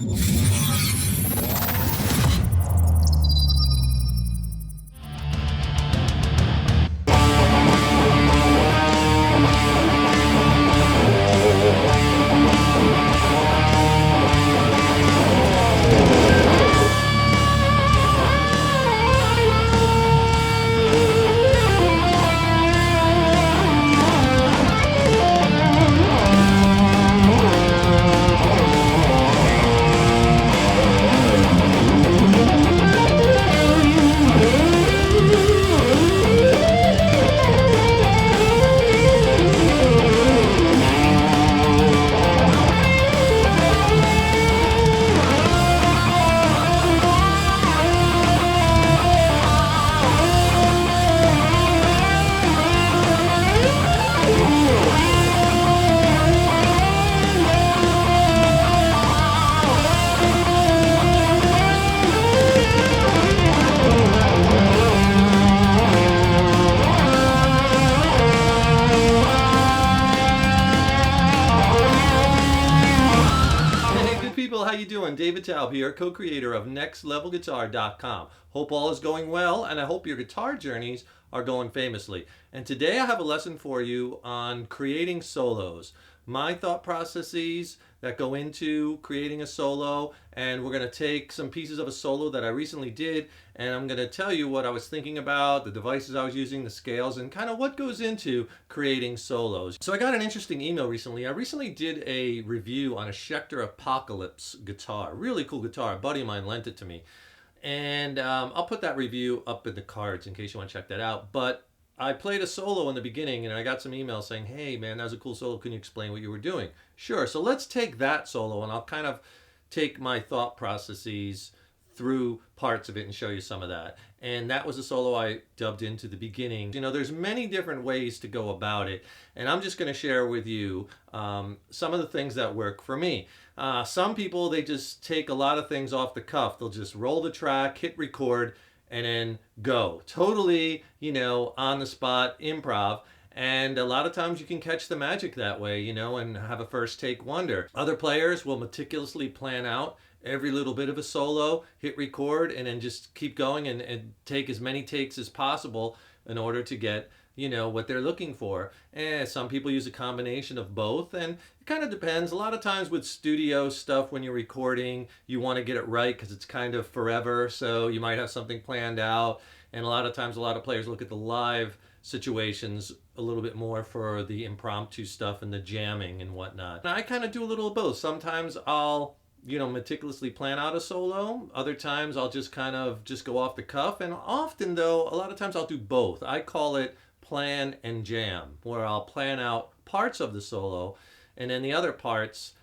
How you doing? David Taub here, co-creator of NextLevelGuitar.com. Hope all is going well, and I hope your guitar journeys are going famously. And today I have a lesson for you on creating solos. My thought processes that go into creating a solo, and we're going to take some pieces of a solo that I recently did, and I'm going to tell you what I was thinking about, the devices I was using, the scales, and kind of what goes into creating solos. So I got an interesting email recently. I recently did a review on a Schecter Apocalypse guitar. Really cool guitar. A buddy of mine lent it to me. And I'll put that review up in the cards in case you want to check that out. But I played a solo in the beginning and I got some emails saying, hey man, that was a cool solo. Can you explain what you were doing? Sure. So let's take that solo and I'll kind of take my thought processes through parts of it and show you some of that. And that was a solo I dubbed into the beginning. You know, there's many different ways to go about it. And I'm just going to share with you some of the things that work for me. Some people, they just take a lot of things off the cuff. They'll just roll the track, hit record, and then go. Totally, you know, on the spot improv. And a lot of times you can catch the magic that way, you know, and have a first take wonder. Other players will meticulously plan out every little bit of a solo, hit record, and then just keep going and take as many takes as possible in order to get, you know, what they're looking for. And some people use a combination of both, and it kind of depends. A lot of times with studio stuff, when you're recording, you want to get it right because it's kind of forever, so you might have something planned out. And a lot of times a lot of players look at the live situations a little bit more for the impromptu stuff and the jamming and whatnot. And I kind of do a little of both. Sometimes I'll, you know, meticulously plan out a solo. Other times I'll just kind of just go off the cuff. And often though, a lot of times I'll do both. I call it plan and jam, where I'll plan out parts of the solo and then the other parts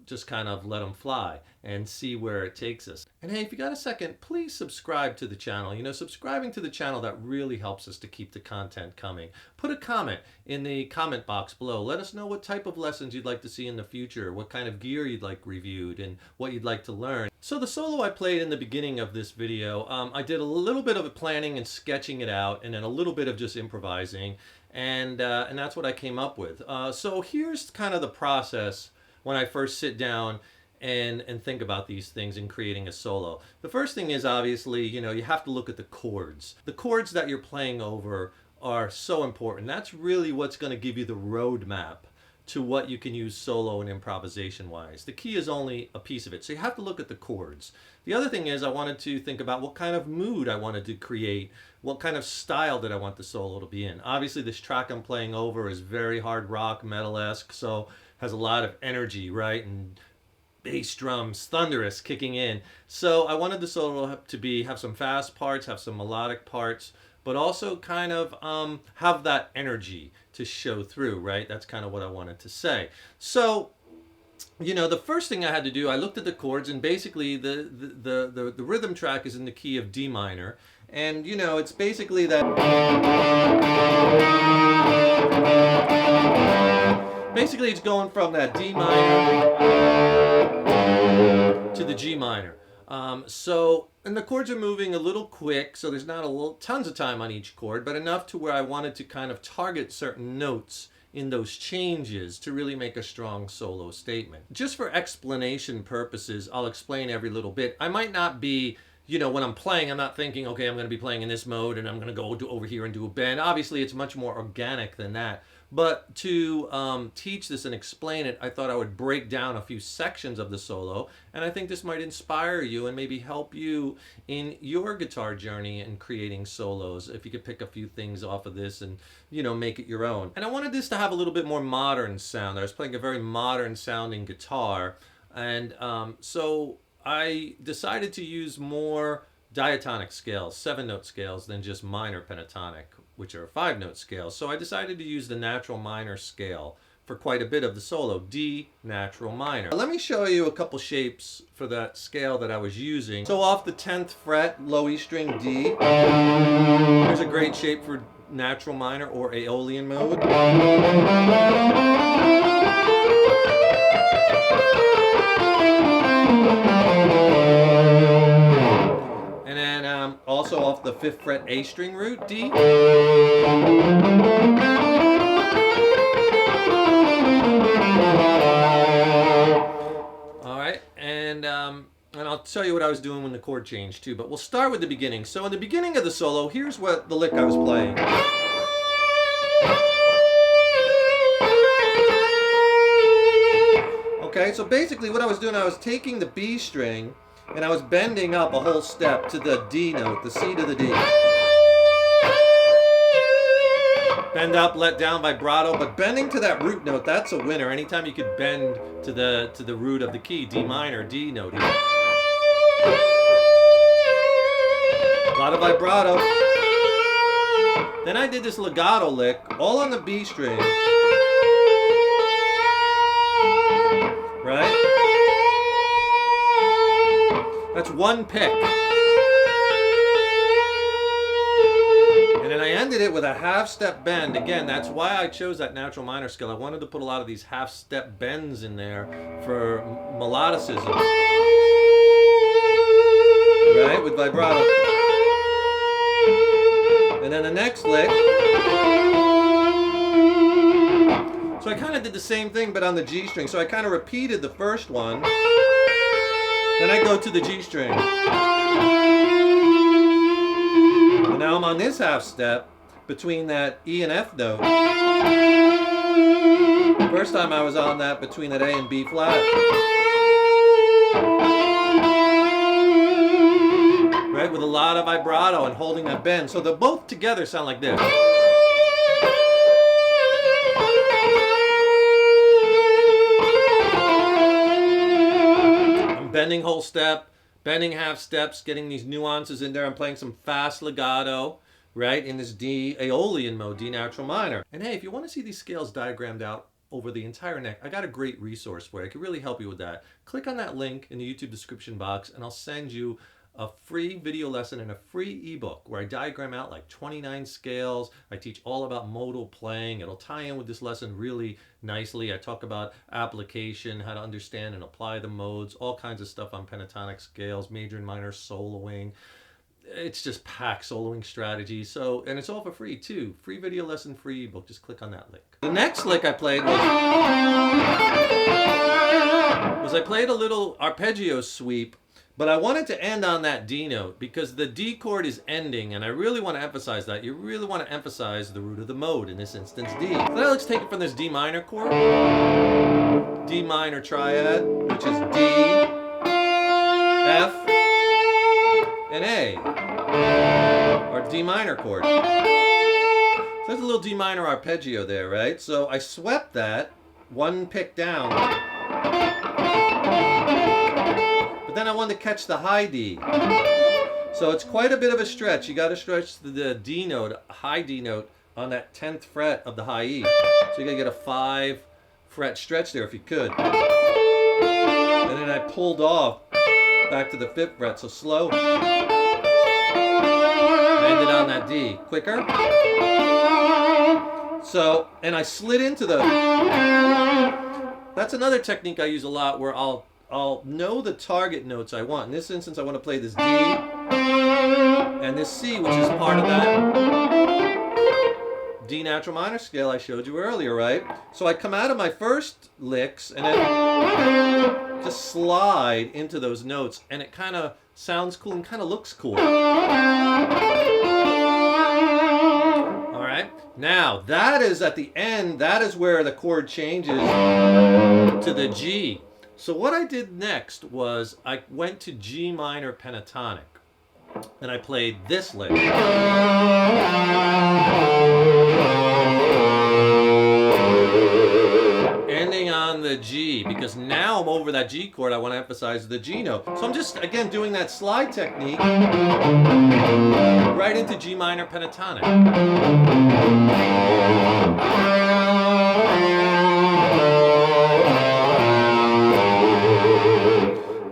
just kind of let them fly and see where it takes us. And hey, if you got a second, please subscribe to the channel. You know, subscribing to the channel, that really helps us to keep the content coming. Put a comment in the comment box below. Let us know what type of lessons you'd like to see in the future, what kind of gear you'd like reviewed, and what you'd like to learn. So the solo I played in the beginning of this video, I did a little bit of planning and sketching it out, and then a little bit of just improvising, and that's what I came up with. So here's kind of the process when I first sit down and think about these things in creating a solo. The first thing is, obviously, you know, you have to look at the chords. The chords that you're playing over are so important. That's really what's going to give you the roadmap to what you can use solo and improvisation wise. The key is only a piece of it, so you have to look at the chords. The other thing is I wanted to think about what kind of mood I wanted to create, what kind of style did I want the solo to be in. Obviously this track I'm playing over is very hard rock, metal-esque, so has a lot of energy, right? And bass drums, thunderous, kicking in. So I wanted the solo to have some fast parts, have some melodic parts, but also kind of have that energy to show through, right? That's kind of what I wanted to say. So, you know, the first thing I had to do, I looked at the chords, and basically the rhythm track is in the key of D minor. And, you know, it's basically that... Basically, it's going from that D minor to the G minor. And the chords are moving a little quick, so there's not tons of time on each chord, but enough to where I wanted to kind of target certain notes in those changes to really make a strong solo statement. Just for explanation purposes, I'll explain every little bit. I might not be, you know, when I'm playing, I'm not thinking, okay, I'm going to be playing in this mode and I'm going to go over here and do a bend. Obviously, it's much more organic than that. But to teach this and explain it, I thought I would break down a few sections of the solo, and I think this might inspire you and maybe help you in your guitar journey in creating solos, if you could pick a few things off of this and, you know, make it your own. And I wanted this to have a little bit more modern sound. I was playing a very modern sounding guitar, and so I decided to use more diatonic scales, 7-note scales, than just minor pentatonic, which are 5-note scales. So I decided to use the natural minor scale for quite a bit of the solo, D natural minor. Let me show you a couple shapes for that scale that I was using. So off the 10th fret, low E string D, there's a great shape for natural minor or Aeolian mode. Also off the 5th fret A string root, D. Alright, and I'll tell you what I was doing when the chord changed too, but we'll start with the beginning. So in the beginning of the solo, here's what the lick I was playing. Okay, so basically what I was doing, I was taking the B string and I was bending up a whole step to the D note, the C to the D. Bend up, let down, vibrato, but bending to that root note, that's a winner. Anytime you could bend to the root of the key, D minor, D note here. A lot of vibrato. Then I did this legato lick, all on the B string. Right? That's one pick. And then I ended it with a half-step bend. Again, that's why I chose that natural minor scale. I wanted to put a lot of these half-step bends in there for melodicism. Right? With vibrato. And then the next lick. So I kind of did the same thing, but on the G string. So I kind of repeated the first one. Then I go to the G string. And now I'm on this half step between that E and F note. First time I was on that between that A and B flat. Right, with a lot of vibrato and holding that bend. So they'll both together sound like this. Bending whole step, bending half steps, getting these nuances in there. I'm playing some fast legato, right, in this D Aeolian mode, D natural minor. And hey, if you want to see these scales diagrammed out over the entire neck, I got a great resource for you. I could really help you with that. Click on that link in the YouTube description box and I'll send you a free video lesson and a free ebook where I diagram out like 29 scales. I teach all about modal playing. It'll tie in with this lesson really nicely. I talk about application, how to understand and apply the modes, all kinds of stuff on pentatonic scales, major and minor soloing. It's just packed soloing strategies. So, and it's all for free too. Free video lesson, free ebook. Just click on that link. The next lick I played was I played a little arpeggio sweep. But I wanted to end on that D note because the D chord is ending, and I really want to emphasize that. You really want to emphasize the root of the mode, in this instance D. So now let's take it from this D minor chord. D minor triad, which is D, F, and A. Or D minor chord. So there's a little D minor arpeggio there, right? So I swept that one pick down. But then I wanted to catch the high D. So it's quite a bit of a stretch. You got to stretch the D note, high D note, on that 10th fret of the high E. So you got to get a 5 fret stretch there if you could. And then I pulled off back to the 5th fret, so slow. Ended on that D. Quicker. So, and I slid into the... That's another technique I use a lot where I'll know the target notes I want. In this instance, I want to play this D and this C, which is part of that D natural minor scale I showed you earlier, right? So I come out of my first licks and then just slide into those notes, and it kind of sounds cool and kind of looks cool. All right. Now, that is at the end, that is where the chord changes to the G. So what I did next was I went to G minor pentatonic, and I played this lick. Ending on the G, because now I'm over that G chord, I want to emphasize the G note. So I'm just, again, doing that slide technique right into G minor pentatonic.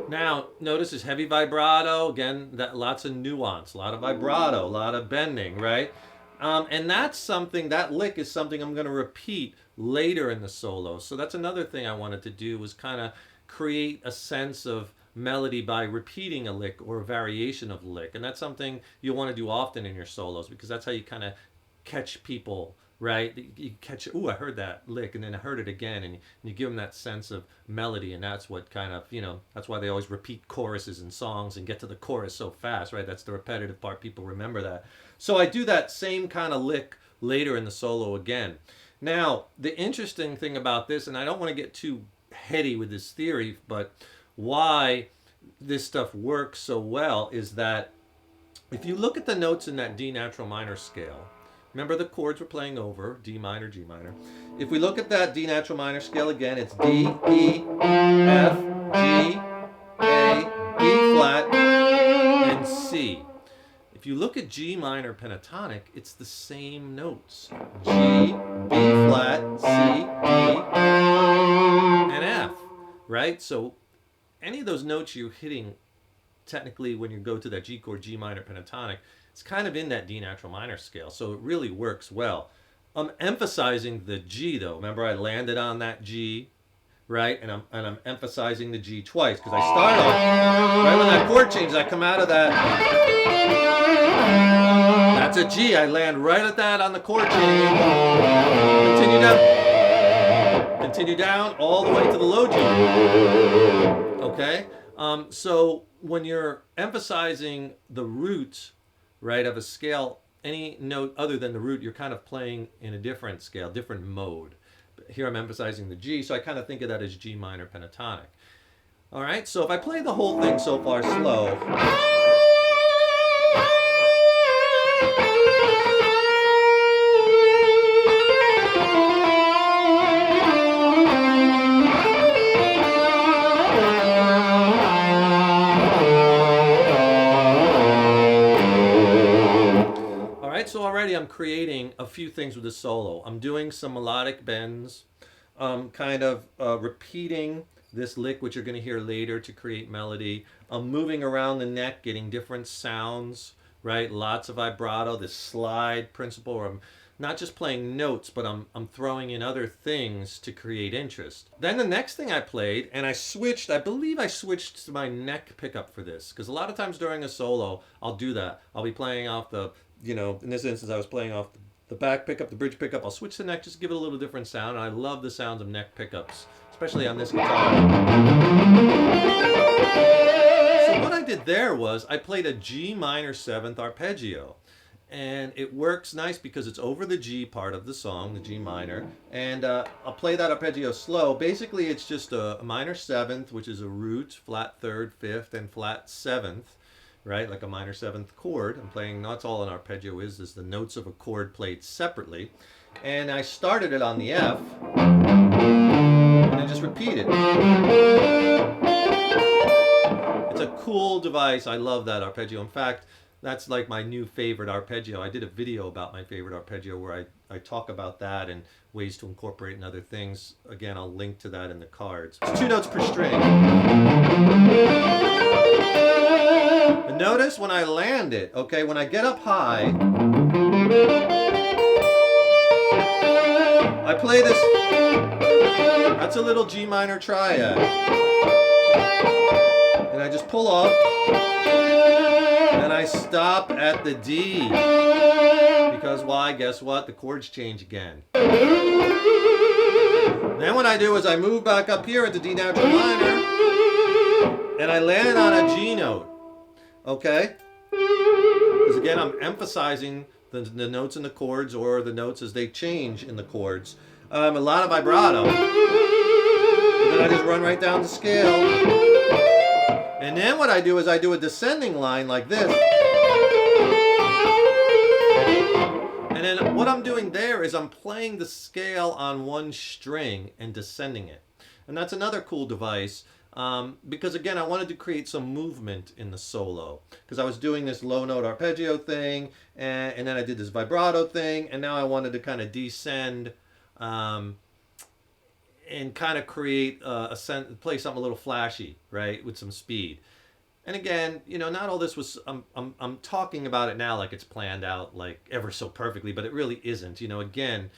Now, notice this heavy vibrato, again, that lots of nuance, a lot of vibrato, a lot of bending, right? And that's something, that lick is something I'm going to repeat later in the solo. So that's another thing I wanted to do, was kind of create a sense of melody by repeating a lick or a variation of a lick. And that's something you'll want to do often in your solos, because that's how you kind of catch people, right? You catch, ooh, I heard that lick, and then I heard it again, and you give them that sense of melody, and that's what kind of, that's why they always repeat choruses in songs and get to the chorus so fast, right? That's the repetitive part. People remember that. So I do that same kind of lick later in the solo again. Now, the interesting thing about this, and I don't want to get too heady with this theory, but why this stuff works so well is that if you look at the notes in that D natural minor scale, remember the chords we're playing over, D minor, G minor. If we look at that D natural minor scale again, it's D, E, F, G, A, B flat, and C. If you look at G minor pentatonic, it's the same notes. G, B flat, C, D, and F, right? So any of those notes you're hitting, technically when you go to that G chord, G minor pentatonic, it's kind of in that D natural minor scale, so it really works well. I'm emphasizing the G though. Remember, I landed on that G, right? And I'm emphasizing the G twice, because I start off right when that chord changes. I come out of that. That's a G. I land right at that on the chord change. Continue down all the way to the low G. Okay. So when you're emphasizing the root, right, of a scale, any note other than the root, you're kind of playing in a different scale, different mode. Here I'm emphasizing the G, so I kind of think of that as G minor pentatonic. All right, so if I play the whole thing so far slow. So already I'm creating a few things with the solo. I'm doing some melodic bends, kind of repeating this lick, which you're going to hear later to create melody. I'm moving around the neck, getting different sounds, right? Lots of vibrato, this slide principle, where I'm not just playing notes, but I'm throwing in other things to create interest. Then the next thing I played, and I believe I switched to my neck pickup for this, because a lot of times during a solo, I'll do that. I'll be playing off the, in this instance, I was playing off the back pickup, the bridge pickup. I'll switch the neck, just give it a little different sound. And I love the sounds of neck pickups, especially on this guitar. So what I did there was I played a G minor 7th arpeggio. And it works nice because it's over the G part of the song, the G minor. And I'll play that arpeggio slow. Basically, it's just a minor 7th, which is a root, flat 3rd, 5th, and flat 7th. Right, like a minor 7th chord. I'm playing, that's all an arpeggio is the notes of a chord played separately. And I started it on the F, and then just repeat it. It's a cool device. I love that arpeggio. In fact, that's like my new favorite arpeggio. I did a video about my favorite arpeggio where I talk about that and ways to incorporate in other things. Again, I'll link to that in the cards. It's 2 notes per string. And notice when I land it, okay, when I get up high, I play this, that's a little G minor triad. And I just pull off, and and I stop at the D. Because why? Guess what? The chords change again. Then what I do is I move back up here into D natural minor, and I land on a G note. Okay? Because again, I'm emphasizing the notes in the chords, or the notes as they change in the chords. A lot of vibrato. And then I just run right down the scale. And then what I do is I do a descending line like this. And then what I'm doing there is I'm playing the scale on one string and descending it. And that's another cool device. Because again, I wanted to create some movement in the solo, because I was doing this low note arpeggio thing, and then I did this vibrato thing, and now I wanted to kind of descend and kind of create play something a little flashy, right, with some speed. And again, you know, not all this was, I'm talking about it now like it's planned out like ever so perfectly, but it really isn't. You know, again,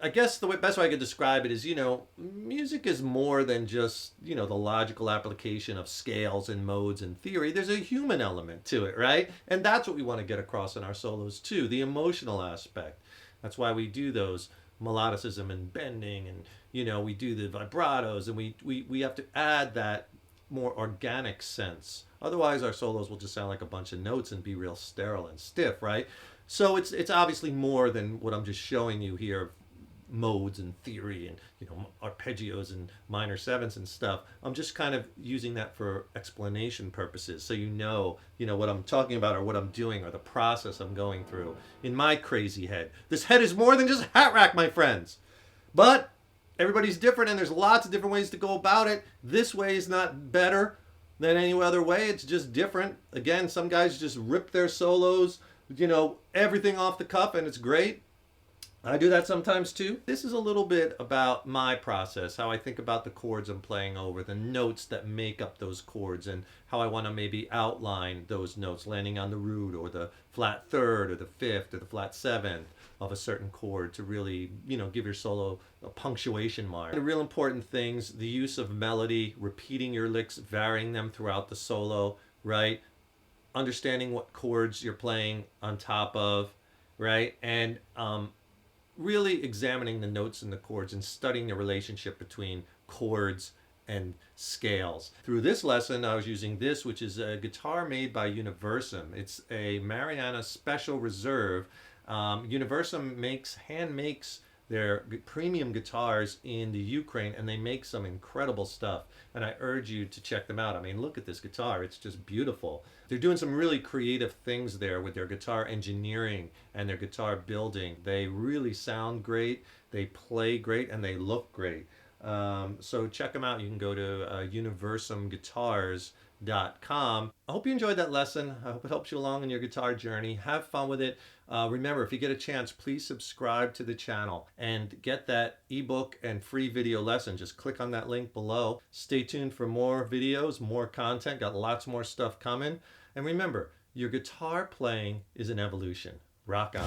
I guess the best way I could describe it is, you know, music is more than just, you know, the logical application of scales and modes and theory. There's a human element to it, right? And that's what we want to get across in our solos too, the emotional aspect. That's why we do those melodicism and bending, and, you know, we do the vibratos, and we have to add that more organic sense. Otherwise, our solos will just sound like a bunch of notes and be real sterile and stiff, right? So it's obviously more than what I'm just showing you here, modes and theory and, you know, arpeggios and minor sevenths and stuff. I'm just kind of using that for explanation purposes, so you know what I'm talking about, or what I'm doing, or the process I'm going through in my crazy head. This head is more than just a hat rack, my friends. But everybody's different, and there's lots of different ways to go about it. This way is not better than any other way. It's just different. Again, some guys just rip their solos, you know, everything off the cuff, and it's great. I do that sometimes too. This is a little bit about my process, how I think about the chords I'm playing over, the notes that make up those chords, and how I want to maybe outline those notes landing on the root, or the flat third, or the fifth, or the flat seventh of a certain chord to really, you know, give your solo a punctuation mark. The real important things, the use of melody, repeating your licks, varying them throughout the solo, right? Understanding what chords you're playing on top of, right? And really examining the notes and the chords and studying the relationship between chords and scales. Through this lesson, I was using this, which is a guitar made by Universum. It's a Mariana Special Reserve. Universum hand makes their premium guitars in the Ukraine, and they make some incredible stuff, and I urge you to check them out. I mean, look at this guitar, it's just beautiful. They're doing some really creative things there with their guitar engineering and their guitar building. They really sound great, they play great, and they look great. So check them out. You can go to universumguitars.com. I hope you enjoyed that lesson. I hope it helps you along in your guitar journey. Have fun with it. Remember, if you get a chance, please subscribe to the channel and get that ebook and free video lesson. Just click on that link below. Stay tuned for more videos, more content. Got lots more stuff coming. And remember, your guitar playing is an evolution. Rock on.